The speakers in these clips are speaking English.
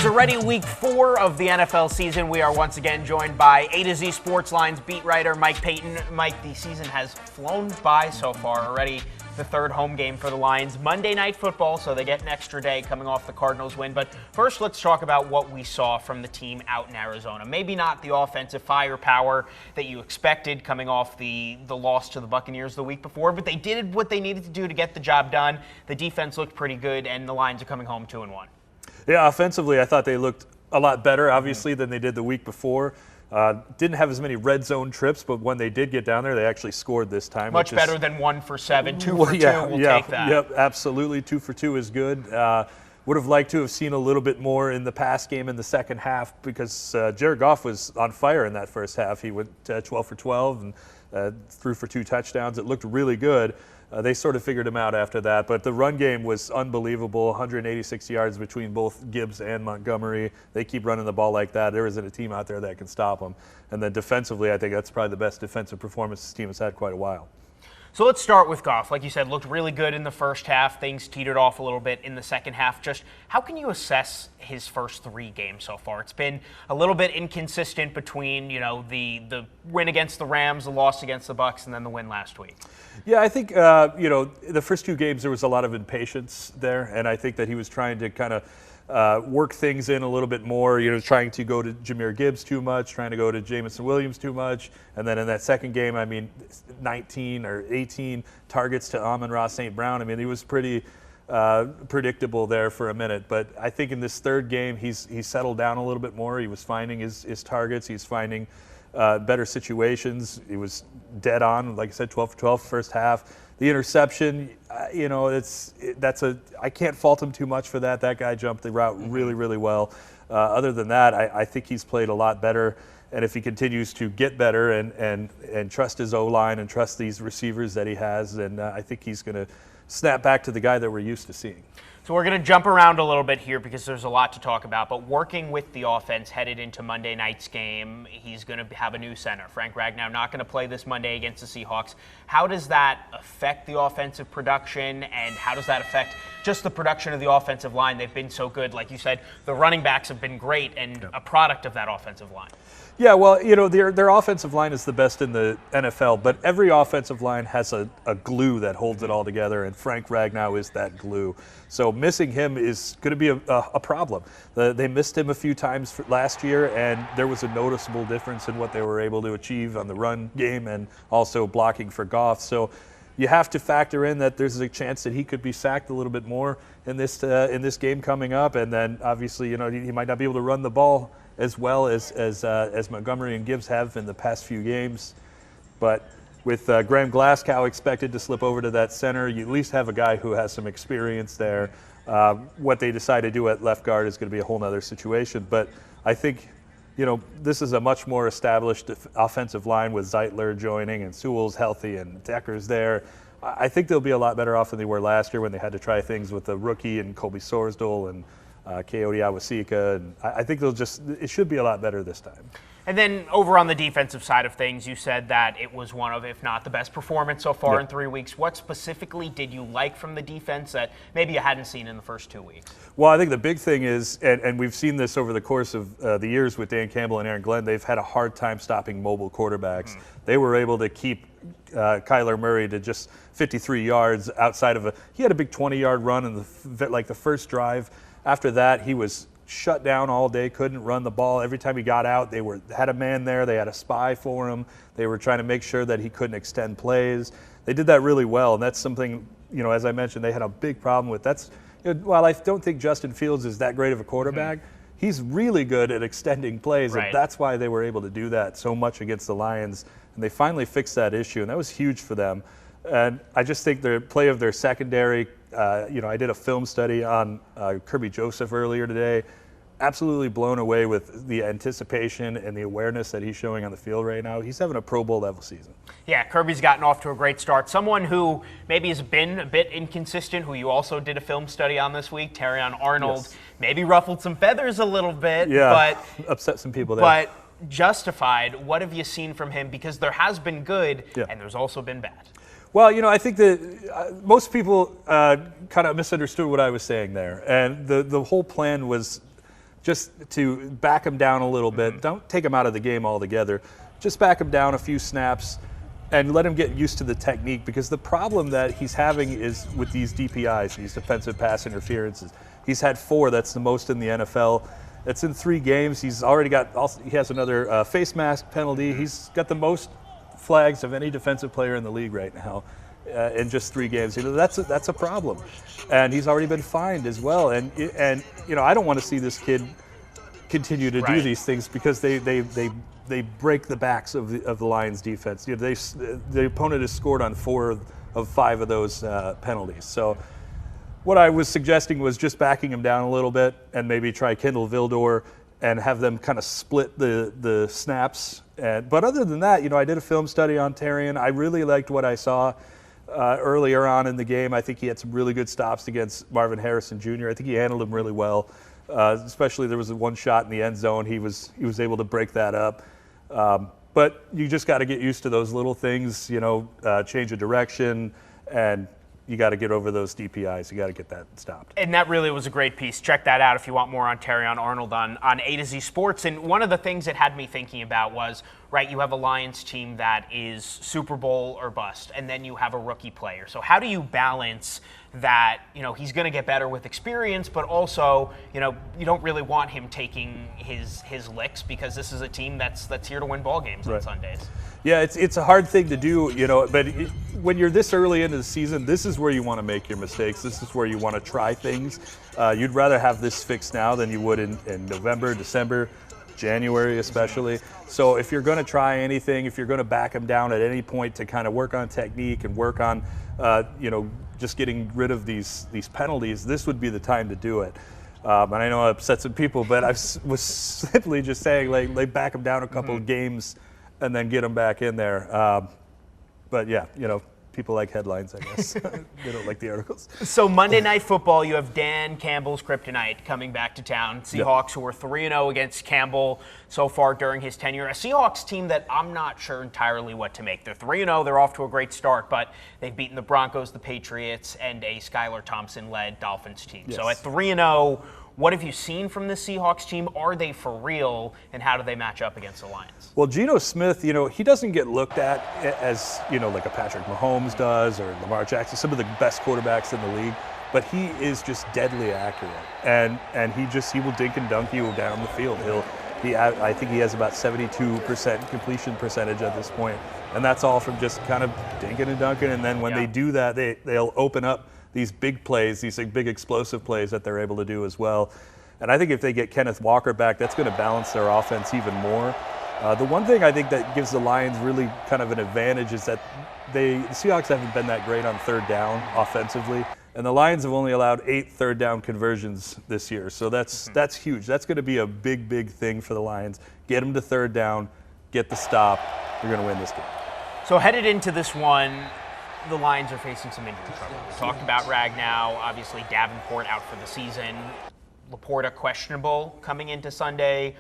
It's already week 4 of the NFL season. We are once again joined by A to Z Sports Lines beat writer Mike Payton. Mike, the season has flown by so far. Already the third home game for the Lions. Monday Night Football, so they get an extra day coming off the Cardinals win. But first, let's talk about what we saw from the team out in Arizona. Maybe not the offensive firepower that you expected coming off the loss to the Buccaneers the week before, but they did what they needed to do to get the job done. The defense looked pretty good, and the Lions are coming home 2-1. Yeah, offensively, I thought they looked a lot better, obviously, than they did the week before. Didn't have as many red zone trips, but when they did get down there, they actually scored this time. Much better than 1 for 7, 2 for 2. We'll take that. Yep, absolutely. 2 for 2 is good. Would have liked to have seen a little bit more in the pass game in the second half because Jared Goff was on fire in that first half. He went 12 for 12 and threw for 2 touchdowns. It looked really good. They sort of figured him out after that, but the run game was unbelievable. 186 yards between both Gibbs and Montgomery. They keep running the ball like that. There isn't a team out there that can stop them. And then defensively, I think that's probably the best defensive performance this team has had quite a while. So let's start with Goff. Like you said, looked really good in the first half. Things teetered off a little bit in the second half. Just how can you assess his first 3 games so far? It's been a little bit inconsistent between, the win against the Rams, the loss against the Bucs, and then the win last week. Yeah, I think, the first 2 games there was a lot of impatience there, and I think that he was trying to kind of work things in a little bit more, trying to go to Jahmyr Gibbs too much, trying to go to Jamison Williams too much. And then in that second game, 19 or 18 targets to Amon-Ra St. Brown. He was pretty predictable there for a minute. But I think in this third game, he's settled down a little bit more. He was finding his targets. He's finding better situations. He was dead on, like I said, 12 for 12 first half. The interception, I can't fault him too much for that. That guy jumped the route really, really well. Other than that, I think he's played a lot better. And if he continues to get better and trust his O-line and trust these receivers that he has, then I think he's going to snap back to the guy that we're used to seeing. So we're going to jump around a little bit here because there's a lot to talk about. But working with the offense headed into Monday night's game, he's going to have a new center. Frank Ragnow not going to play this Monday against the Seahawks. How does that affect the offensive production, and how does that affect just the production of the offensive line? They've been so good. Like you said, the running backs have been great and a product of that offensive line. Yeah, well, their offensive line is the best in the NFL, but every offensive line has a glue that holds it all together, and Frank Ragnow is that glue. So missing him is going to be a problem. They missed him a few times last year, and there was a noticeable difference in what they were able to achieve on the run game and also blocking for Goff. So you have to factor in that there's a chance that he could be sacked a little bit more in this game coming up, and then obviously he might not be able to run the ball as well as Montgomery and Gibbs have in the past few games. But with Graham Glasgow expected to slip over to that center, you at least have a guy who has some experience there. What they decide to do at left guard is going to be a whole other situation. But I think, this is a much more established offensive line with Zeitler joining and Sewell's healthy and Decker's there. I think they'll be a lot better off than they were last year when they had to try things with the rookie and Colby Sorsdal and Coyote Awasika, and I think it should be a lot better this time. And then over on the defensive side of things, you said that it was one of, if not the best performance so far in 3 weeks. What specifically did you like from the defense that maybe you hadn't seen in the first 2 weeks? Well, I think the big thing is, and we've seen this over the course of the years with Dan Campbell and Aaron Glenn, they've had a hard time stopping mobile quarterbacks. They were able to keep Kyler Murray to just 53 yards outside of he had a big 20-yard run in the first drive. After that, he was shut down all day, couldn't run the ball. Every time he got out, they had a man there. They had a spy for him. They were trying to make sure that he couldn't extend plays. They did that really well, and that's something, as I mentioned, they had a big problem with. While I don't think Justin Fields is that great of a quarterback, he's really good at extending plays, and that's why they were able to do that so much against the Lions. And they finally fixed that issue, and that was huge for them. And I just think the play of their secondary, I did a film study on Kirby Joseph earlier today. Absolutely blown away with the anticipation and the awareness that he's showing on the field right now. He's having a Pro Bowl level season. Yeah, Kirby's gotten off to a great start. Someone who maybe has been a bit inconsistent, who you also did a film study on this week, Terrion Arnold, maybe ruffled some feathers a little bit, but upset some people there. But justified. What have you seen from him? Because there has been good, and there's also been bad. Well, I think that most people kind of misunderstood what I was saying there. And the whole plan was just to back him down a little bit. Don't take him out of the game altogether. Just back him down a few snaps and let him get used to the technique, because the problem that he's having is with these DPIs, these defensive pass interferences. He's had 4. That's the most in the NFL. That's in 3 games. He's already got, he has another face mask penalty. He's got the most flags of any defensive player in the league right now in just 3 games. That's a problem. And he's already been fined as well. And I don't want to see this kid continue to do these things, because they break the backs of the Lions defense. The opponent has scored on 4 of 5 of those penalties. So what I was suggesting was just backing him down a little bit and maybe try Kendall Vildor and have them kind of split the snaps. But other than that, I did a film study on Terrion. I really liked what I saw earlier on in the game. I think he had some really good stops against Marvin Harrison Jr. I think he handled him really well. Especially there was one shot in the end zone. He was able to break that up. But you just got to get used to those little things, change of direction, and you got to get over those DPIs. You got to get that stopped. And that really was a great piece. Check that out if you want more on Terrion Arnold on A to Z Sports. And one of the things it had me thinking about was, you have a Lions team that is Super Bowl or bust, and then you have a rookie player. So how do you balance that? He's going to get better with experience, but also, you don't really want him taking his licks, because this is a team that's here to win ball games on Sundays. Yeah, it's a hard thing to do, but when you're this early into the season, this is where you want to make your mistakes. This is where you want to try things. You'd rather have this fixed now than you would in November, December, January especially. So if you're going to try anything, if you're going to back them down at any point to kind of work on technique and work on, just getting rid of these penalties, this would be the time to do it. And I know I upset some people, but I was simply just saying, like back them down a couple of games and then get them back in there. But yeah, people like headlines, I guess. They don't like the articles. So Monday Night Football, you have Dan Campbell's kryptonite coming back to town. Seahawks, who are 3-0 against Campbell so far during his tenure. A Seahawks team that I'm not sure entirely what to make. They're 3-0. They're off to a great start, but they've beaten the Broncos, the Patriots, and a Skylar Thompson-led Dolphins team. Yes. So at 3-0, what have you seen from this Seahawks team? Are they for real, and how do they match up against the Lions? Well, Geno Smith, he doesn't get looked at as, like a Patrick Mahomes does or Lamar Jackson, some of the best quarterbacks in the league, but he is just deadly accurate. And he will dink and dunk you down the field. I think he has about 72% completion percentage at this point, and that's all from just kind of dinking and dunking. And then when they do that, they'll open up these big plays, these big explosive plays that they're able to do as well. And I think if they get Kenneth Walker back, that's going to balance their offense even more. The one thing I think that gives the Lions really kind of an advantage is that the Seahawks haven't been that great on third down offensively, and the Lions have only allowed 8 third down conversions this year. So that's huge. That's going to be a big thing for the Lions. Get them to third down, get the stop. You're going to win this game. So headed into this one, the Lions are facing some injury trouble. We talked about Ragnow, obviously Davenport out for the season. Laporta questionable coming into Sunday.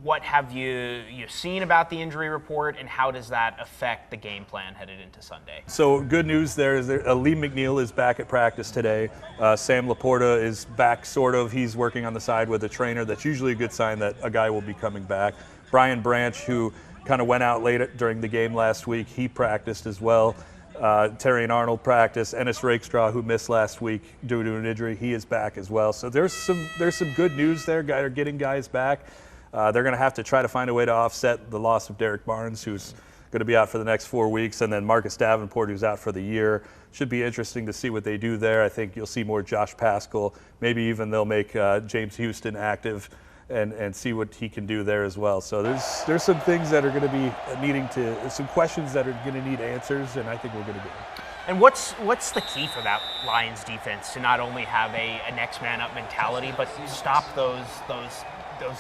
What have you seen about the injury report, and how does that affect the game plan headed into Sunday? So good news there is that Lee McNeil is back at practice today. Sam Laporta is back, sort of. He's working on the side with a trainer. That's usually a good sign that a guy will be coming back. Brian Branch, who kind of went out late during the game last week, he practiced as well. Terrion Arnold practiced. Ennis Rakestraw, who missed last week due to an injury, he is back as well. So there's some good news there. Guys are getting guys back. They're going to have to try to find a way to offset the loss of Derek Barnes, who's going to be out for the next 4 weeks, and then Marcus Davenport, who's out for the year. Should be interesting to see what they do there. I think you'll see more Josh Paschal. Maybe even they'll make James Houston active and see what he can do there as well. So there's some things that are going to be some questions that are going to need answers, and I think we're going to get them. And what's the key for that Lions defense to not only have a next man up mentality, but stop those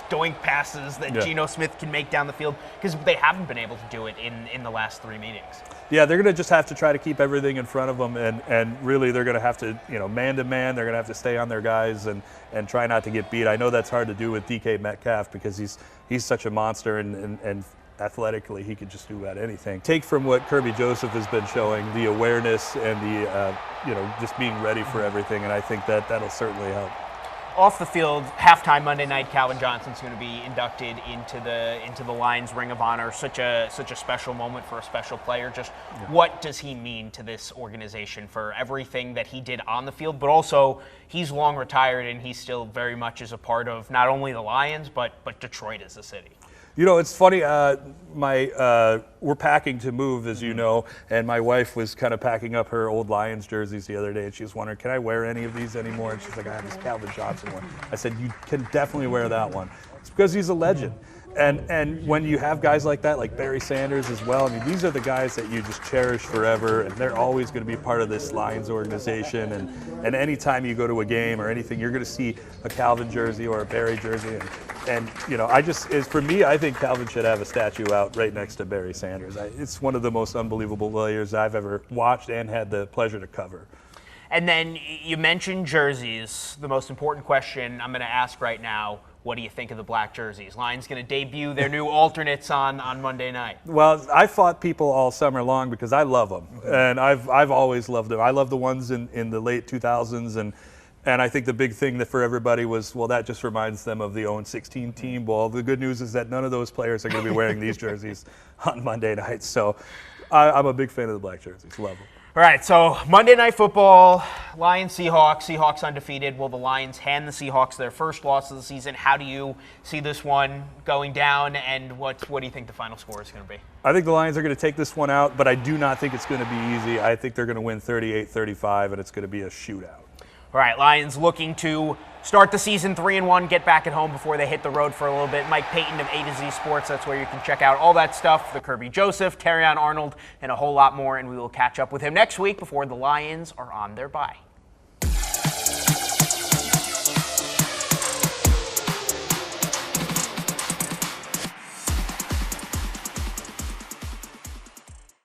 doink passes that Geno Smith can make down the field, because they haven't been able to do it in the last 3 meetings. Yeah, they're going to just have to try to keep everything in front of them, and really they're going to have to, man to man, they're going to have to stay on their guys and try not to get beat. I know that's hard to do with DK Metcalf because he's such a monster and athletically he could just do about anything. Take from what Kirby Joseph has been showing, the awareness and the just being ready for everything, and I think that'll certainly help. off the field, halftime Monday night, Calvin Johnson's going to be inducted into the Lions Ring of Honor. Such a special moment for a special player. Just what does he mean to this organization for everything that he did on the field, but also he's long retired and he still very much is a part of not only the Lions but Detroit as a city. You know, it's funny. We're packing to move, as you know, and my wife was kind of packing up her old Lions jerseys the other day, and she was wondering, can I wear any of these anymore? And she's like, I have this Calvin Johnson one. I said, you can definitely wear that one. It's because he's a legend. And when you have guys like that, like Barry Sanders as well, I mean, these are the guys that you just cherish forever, and they're always going to be part of this Lions organization. And anytime you go to a game or anything, you're going to see a Calvin jersey or a Barry jersey. And you know, for me, I think Calvin should have a statue out right next to Barry Sanders. It's one of the most unbelievable players I've ever watched and had the pleasure to cover. And then you mentioned jerseys. The most important question I'm going to ask right now, what do you think of the black jerseys? Lions going to debut their new alternates on Monday night. Well, I fought people all summer long because I love them, and I've always loved them. I love the ones in the late 2000s, and I think the big thing that for everybody was, well, that just reminds them of the 0-16 team. Well, the good news is that none of those players are going to be wearing these jerseys on Monday night. So I'm a big fan of the black jerseys. Love them. All right, so Monday Night Football, Lions, Seahawks. Seahawks undefeated. Will the Lions hand the Seahawks their first loss of the season? How do you see this one going down, and what do you think the final score is going to be? I think the Lions are going to take this one out, but I do not think it's going to be easy. I think they're going to win 38-35, and it's going to be a shootout. All right, Lions looking to start the season 3-1, get back at home before they hit the road for a little bit. Mike Payton of A to Z Sports, that's where you can check out all that stuff. The Kirby Joseph, Terrion Arnold, and a whole lot more. And we will catch up with him next week before the Lions are on their bye.